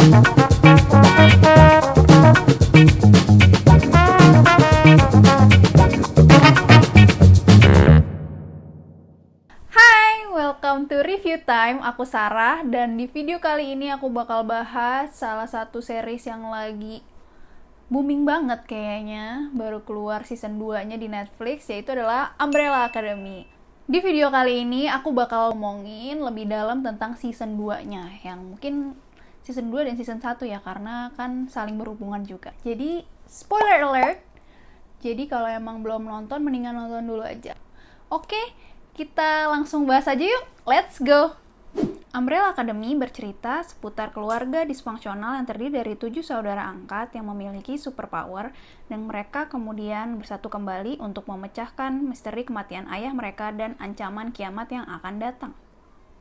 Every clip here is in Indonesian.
Welcome to Review Time, aku Sarah, dan di video kali ini aku bakal bahas salah satu series yang lagi booming banget kayaknya, baru keluar season 2-nya di Netflix, yaitu adalah Umbrella Academy. Di video kali ini aku bakal ngomongin lebih dalam tentang season 2-nya, yang mungkin season 2 dan season 1 ya, karena kan saling berhubungan juga. Jadi, spoiler alert, jadi kalau emang belum nonton, mendingan nonton dulu aja. Oke, kita langsung bahas aja yuk, let's go! Umbrella Academy bercerita seputar keluarga disfungsional yang terdiri dari 7 saudara angkat yang memiliki superpower, dan mereka kemudian bersatu kembali untuk memecahkan misteri kematian ayah mereka dan ancaman kiamat yang akan datang.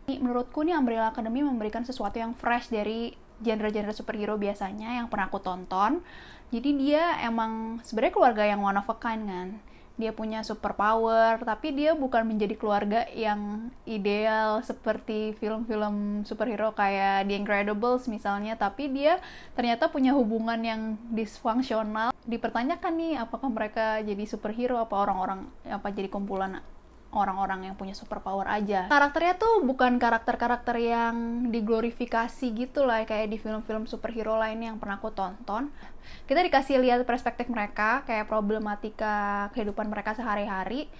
Menurutku nih Umbrella Academy memberikan sesuatu yang fresh dari genre-genre superhero biasanya yang pernah aku tonton. Jadi dia emang sebenarnya keluarga yang one of a kind kan. Dia punya superpower, tapi dia bukan menjadi keluarga yang ideal seperti film-film superhero kayak The Incredibles misalnya, tapi dia ternyata punya hubungan yang disfungsional. Dipertanyakan nih, apakah mereka jadi superhero, apa orang-orang, apa jadi kumpulan orang-orang yang punya superpower aja. Karakternya tuh bukan karakter-karakter yang diglorifikasi gitu lah, kayak di film-film superhero lainnya yang pernah aku tonton. Kita dikasih lihat perspektif mereka, kayak problematika kehidupan mereka sehari-hari,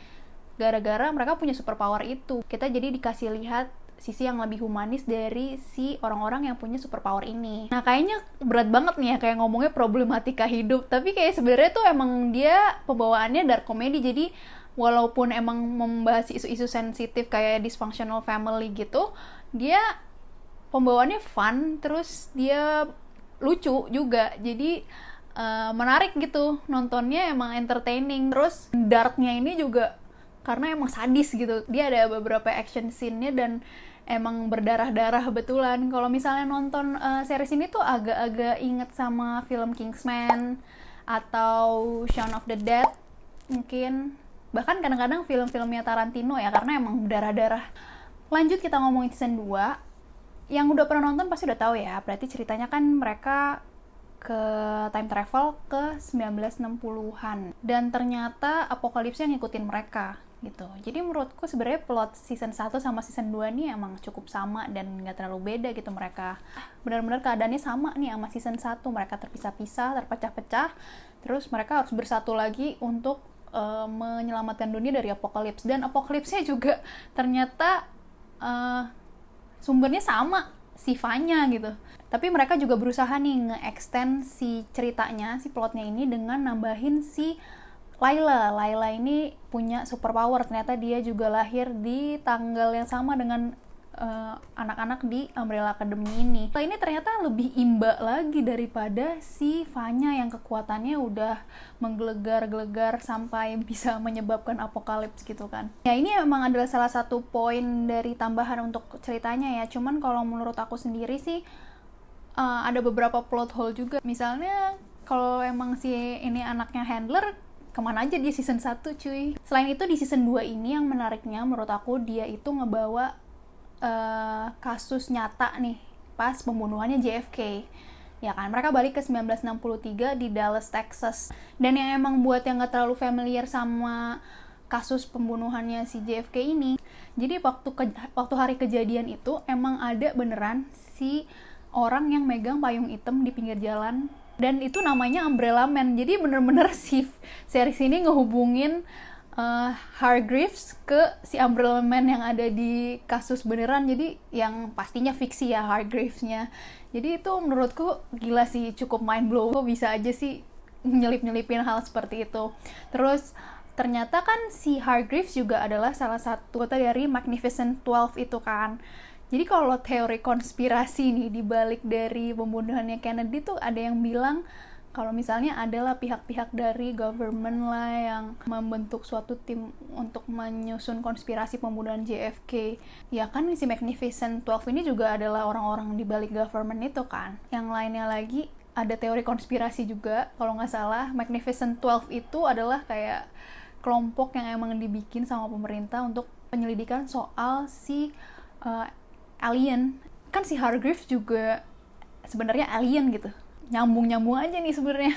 gara-gara mereka punya superpower itu. Kita jadi dikasih lihat sisi yang lebih humanis dari si orang-orang yang punya superpower ini. Nah, kayaknya berat banget nih ya, kayak ngomongnya problematika hidup, tapi kayak sebenarnya tuh emang dia pembawaannya dark comedy, jadi walaupun emang membahas isu-isu sensitif kayak dysfunctional family gitu, dia pembawaannya fun, terus dia lucu juga, jadi menarik gitu, nontonnya emang entertaining. Terus darknya ini juga karena emang sadis gitu, dia ada beberapa action scene-nya dan emang berdarah-darah betulan. Kalau misalnya nonton series ini tuh agak-agak inget sama film Kingsman atau Shaun of the Dead mungkin, bahkan kadang-kadang film-filmnya Tarantino ya, karena emang berdarah-darah. Lanjut kita ngomongin season 2. Yang udah pernah nonton pasti udah tahu ya, berarti ceritanya kan mereka ke time travel ke 1960-an, dan ternyata apokalipsnya ngikutin mereka gitu. Jadi menurutku sebenarnya plot season 1 sama season 2 nih emang cukup sama dan nggak terlalu beda gitu. Mereka benar-benar keadaannya sama nih sama season 1, mereka terpisah-pisah, terpecah-pecah, terus mereka harus bersatu lagi untuk menyelamatkan dunia dari apokalips. Dan apokalipsnya juga ternyata sumbernya sama, si Vanya gitu. Tapi mereka juga berusaha nih nge-extend si ceritanya, si plotnya ini dengan nambahin si Layla. Layla ini punya superpower, ternyata dia juga lahir di tanggal yang sama dengan anak-anak di Umbrella Academy ini. Ini ternyata lebih imba lagi daripada si Vanya yang kekuatannya udah menggelegar-gelegar sampai bisa menyebabkan apokalips gitu kan. Ya ini memang adalah salah satu poin dari tambahan untuk ceritanya ya. Cuman kalau menurut aku sendiri sih ada beberapa plot hole juga. Misalnya kalau emang si ini anaknya handler, kemana aja di season 1 cuy. Selain itu di season 2 ini yang menariknya menurut aku, dia itu ngebawa kasus nyata nih pas pembunuhannya JFK. Ya kan, mereka balik ke 1963 di Dallas, Texas. Dan yang emang buat yang gak terlalu familiar sama kasus pembunuhannya si JFK ini, jadi waktu hari kejadian itu emang ada beneran si orang yang megang payung hitam di pinggir jalan, dan itu namanya Umbrella Man. Jadi bener-bener si series ini ngehubungin Hargreaves ke si Umbrella Man yang ada di kasus beneran, jadi yang pastinya fiksi ya Hargreaves-nya. Jadi itu menurutku gila sih, cukup mind blow. Kok bisa aja sih nyelip-nyelipin hal seperti itu. Terus ternyata kan si Hargreaves juga adalah salah satu anggota dari Magnificent 12 itu kan. Jadi kalau teori konspirasi nih dibalik dari pembunuhannya Kennedy tuh ada yang bilang kalau misalnya adalah pihak-pihak dari government lah yang membentuk suatu tim untuk menyusun konspirasi pembunuhan JFK. Ya kan si Magnificent 12 ini juga adalah orang-orang di balik government itu kan. Yang lainnya lagi ada teori konspirasi juga, kalau nggak salah Magnificent 12 itu adalah kayak kelompok yang emang dibikin sama pemerintah untuk penyelidikan soal si alien. Kan si Hargreaves juga sebenarnya alien gitu. Nyambung aja nih sebenarnya.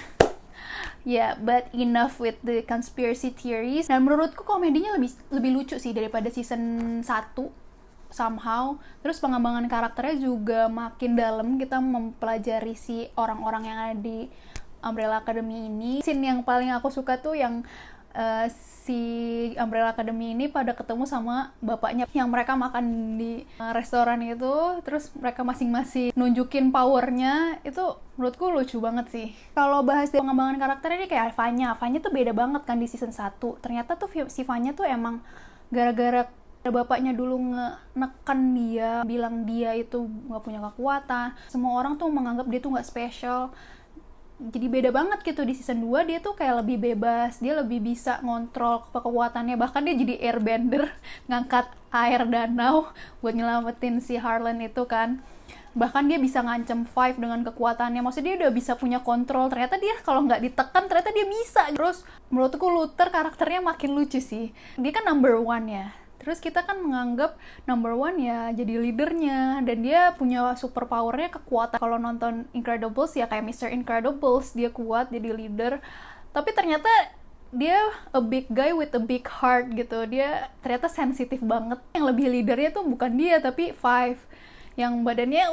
Yeah, but enough with the conspiracy theories. Dan menurutku komedinya lebih lucu sih daripada season 1 somehow. Terus pengembangan karakternya juga makin dalam, kita mempelajari si orang-orang yang ada di Umbrella Academy ini. Scene yang paling aku suka tuh yang si Umbrella Academy ini pada ketemu sama bapaknya, yang mereka makan di restoran itu, terus mereka masing-masing nunjukin powernya. Itu menurutku lucu banget sih. Kalau bahas pengembangan karakternya ini kayak Vanya tuh beda banget kan di season 1. Ternyata tuh si Vanya tuh emang gara-gara bapaknya dulu ngekan dia, bilang dia itu gak punya kekuatan, semua orang tuh menganggap dia tuh gak special. Jadi beda banget gitu. Di season 2 dia tuh kayak lebih bebas, dia lebih bisa ngontrol kekuatannya, bahkan dia jadi airbender, ngangkat air danau buat nyelamatin si Harlan itu kan. Bahkan dia bisa ngancem Five dengan kekuatannya, maksudnya dia udah bisa punya kontrol. Ternyata dia kalau nggak ditekan ternyata dia bisa. Terus menurutku Luther karakternya makin lucu sih. Dia kan number 1 ya, terus kita kan menganggap number 1 ya jadi leadernya, dan dia punya super powernya kekuatan. Kalau nonton Incredibles ya kayak Mr. Incredibles, dia kuat jadi leader. Tapi ternyata dia a big guy with a big heart gitu. Dia ternyata sensitif banget. Yang lebih leadernya tuh bukan dia tapi Five, yang badannya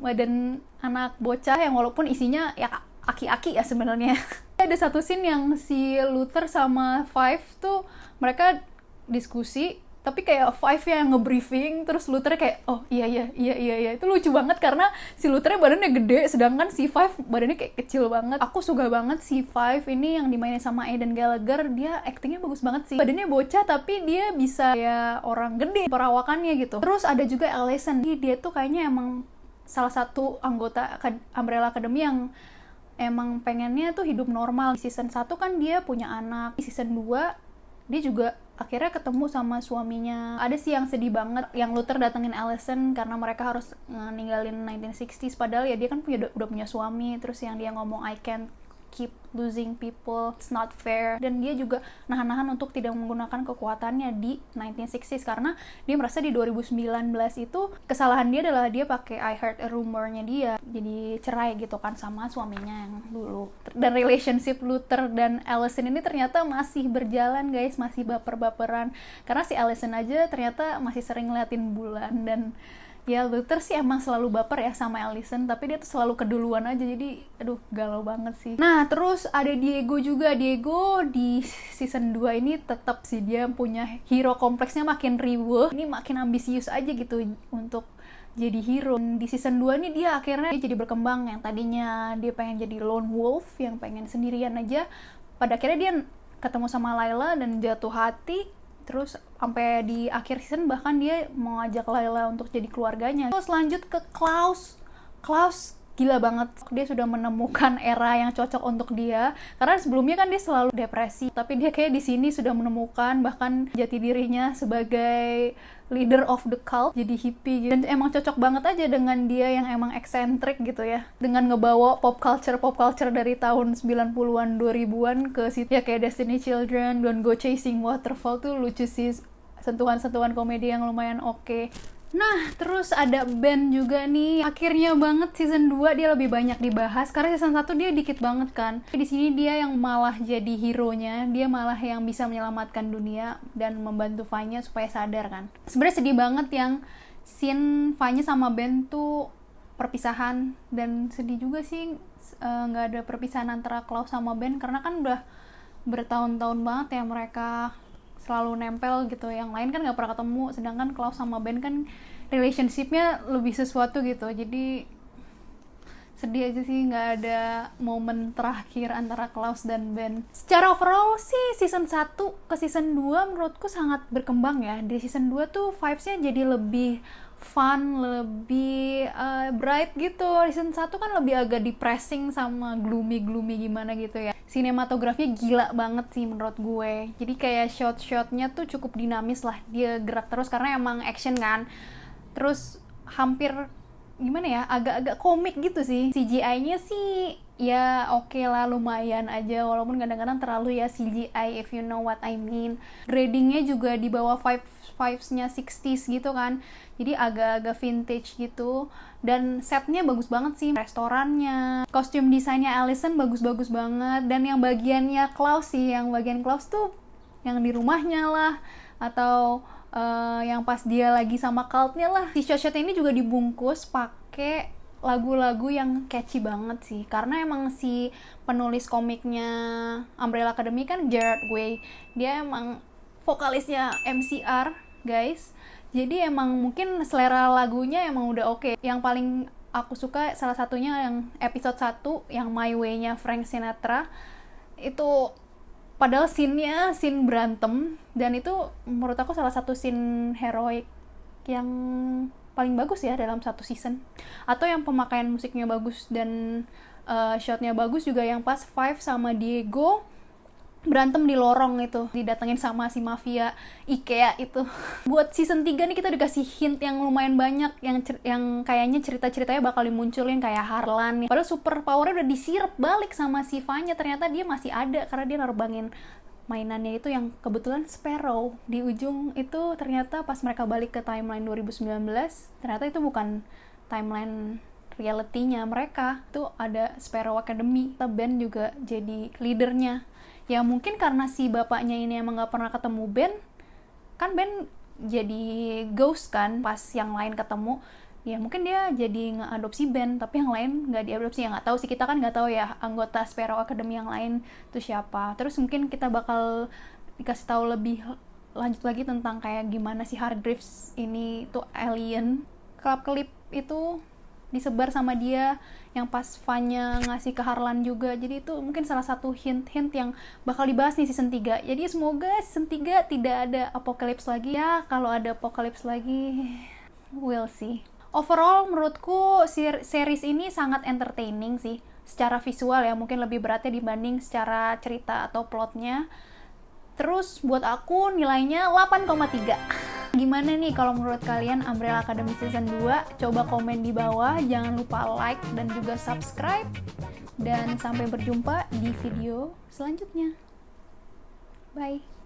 badan anak bocah yang walaupun isinya ya aki-aki ya sebenarnya. Ada satu scene yang si Luther sama Five tuh mereka diskusi, tapi kayak Five yang nge-briefing, terus Luther kayak oh iya. Itu lucu banget karena si Luther badannya gede sedangkan si Five badannya kayak kecil banget. Aku suka banget si Five ini yang dimainin sama Aidan Gallagher. Dia aktingnya bagus banget sih, badannya bocah tapi dia bisa ya orang gede perawakannya gitu. Terus ada juga Allison, dia tuh kayaknya emang salah satu anggota Umbrella Academy yang emang pengennya tuh hidup normal. Di season 1 kan dia punya anak, di season 2 dia juga akhirnya ketemu sama suaminya. Ada sih yang sedih banget, yang Luther datengin Allison karena mereka harus ninggalin 1960s, padahal ya dia kan udah punya suami. Terus yang dia ngomong I can't keep losing people, it's not fair. Dan dia juga nahan-nahan untuk tidak menggunakan kekuatannya di 1960s karena dia merasa di 2019 itu kesalahan dia adalah dia pakai I heard a rumor-nya dia, jadi cerai gitu kan sama suaminya yang dulu. Dan relationship Luther dan Allison ini ternyata masih berjalan guys, masih baper-baperan karena si Allison aja ternyata masih sering ngeliatin bulan. Dan ya Luther sih emang selalu baper ya sama Allison, tapi dia tuh selalu keduluan aja, jadi aduh galau banget sih. Nah terus ada Diego juga. Diego di season 2 ini tetap sih dia punya hero kompleksnya makin riweuh, ini makin ambisius aja gitu untuk jadi hero. Di season 2 nih dia akhirnya jadi berkembang. Yang tadinya dia pengen jadi lone wolf, yang pengen sendirian aja, pada akhirnya dia ketemu sama Layla dan jatuh hati. Terus sampai di akhir season bahkan dia mau ngajak Layla untuk jadi keluarganya. Terus lanjut ke Klaus gila banget, dia sudah menemukan era yang cocok untuk dia karena sebelumnya kan dia selalu depresi, tapi dia kayak di sini sudah menemukan bahkan jati dirinya sebagai leader of the cult, jadi hippie gitu. Dan emang cocok banget aja dengan dia yang emang eksentrik gitu ya, dengan ngebawa pop culture dari tahun 90-an 2000-an ke situ ya, kayak Destiny Children dan Go Chasing Waterfall tuh lucu sih, sentuhan-sentuhan komedi yang lumayan oke. Nah, terus ada Ben juga nih. Akhirnya banget season 2 dia lebih banyak dibahas karena season 1 dia dikit banget kan. Di sini dia yang malah jadi hero-nya, dia malah yang bisa menyelamatkan dunia dan membantu Vanya supaya sadar kan. Sebenarnya sedih banget yang scene Vanya sama Ben tuh perpisahan, dan sedih juga sih nggak ada perpisahan antara Klaus sama Ben karena kan udah bertahun-tahun banget ya mereka selalu nempel gitu. Yang lain kan nggak pernah ketemu, sedangkan Klaus sama Ben kan relationship-nya lebih sesuatu gitu. Jadi sedih aja sih nggak ada momen terakhir antara Klaus dan Ben. Secara overall sih season 1 ke season 2 menurutku sangat berkembang ya. Di season 2 tuh vibes-nya jadi lebih fun, lebih bright gitu. Di season 1 kan lebih agak depressing sama gloomy gimana gitu ya. Sinematografinya gila banget sih menurut gue. Jadi kayak shot-shotnya tuh cukup dinamis lah. Dia gerak terus karena emang action kan. Terus hampir gimana ya, agak-agak komik gitu sih. CGI-nya sih ya oke lah, lumayan aja, walaupun kadang-kadang terlalu ya CGI, if you know what I mean. Gradingnya juga di bawah vibes-nya 60s gitu kan, jadi agak-agak vintage gitu. Dan setnya bagus banget sih, restorannya, kostum desainnya Allison bagus-bagus banget. Dan yang bagiannya Klaus sih, yang bagian Klaus tuh yang di rumahnya lah, atau yang pas dia lagi sama cultnya lah. Si shot-shotnya ini juga dibungkus pakai lagu-lagu yang catchy banget sih, karena emang si penulis komiknya Umbrella Academy kan Gerard Way, dia emang vokalisnya MCR guys, jadi emang mungkin selera lagunya emang udah oke. Yang paling aku suka salah satunya yang episode 1 yang My Way-nya Frank Sinatra itu. Padahal scene berantem, dan itu menurut aku salah satu scene heroik yang paling bagus ya dalam satu season. Atau yang pemakaian musiknya bagus dan shotnya bagus juga, yang pas Five sama Diego berantem di lorong itu, didatengin sama si mafia IKEA itu. Buat season 3 nih kita dikasih hint yang lumayan banyak, yang kayaknya cerita-ceritanya bakal dimunculin kayak Harlan. Padahal super powernya udah disirep balik sama si Vanya, ternyata dia masih ada karena dia nerbangin mainannya itu yang kebetulan Sparrow. Di ujung itu ternyata pas mereka balik ke timeline 2019, ternyata itu bukan timeline reality-nya mereka. Itu ada Sparrow Academy, band juga jadi leadernya. Ya mungkin karena si bapaknya ini emang gak pernah ketemu Ben, kan Ben jadi ghost kan pas yang lain ketemu, ya mungkin dia jadi ngeadopsi Ben, tapi yang lain nggak diadopsi. Ya nggak tahu sih, kita kan nggak tahu ya anggota Sparrow Academy yang lain itu siapa. Terus mungkin kita bakal dikasih tahu lebih lanjut lagi tentang kayak gimana si Hargreaves ini tuh alien. Klip itu disebar sama dia yang pas Vanya ngasih ke Harlan juga. Jadi itu mungkin salah satu hint-hint yang bakal dibahas nih season 3. Jadi semoga season 3 tidak ada apocalypse lagi ya. Kalau ada apocalypse lagi, we'll see. Overall menurutku series ini sangat entertaining sih. Secara visual ya, mungkin lebih beratnya dibanding secara cerita atau plotnya. Terus buat aku nilainya 8,3. Gimana nih kalau menurut kalian Umbrella Academy Season 2? Coba komen di bawah, jangan lupa like dan juga subscribe. Dan sampai berjumpa di video selanjutnya. Bye!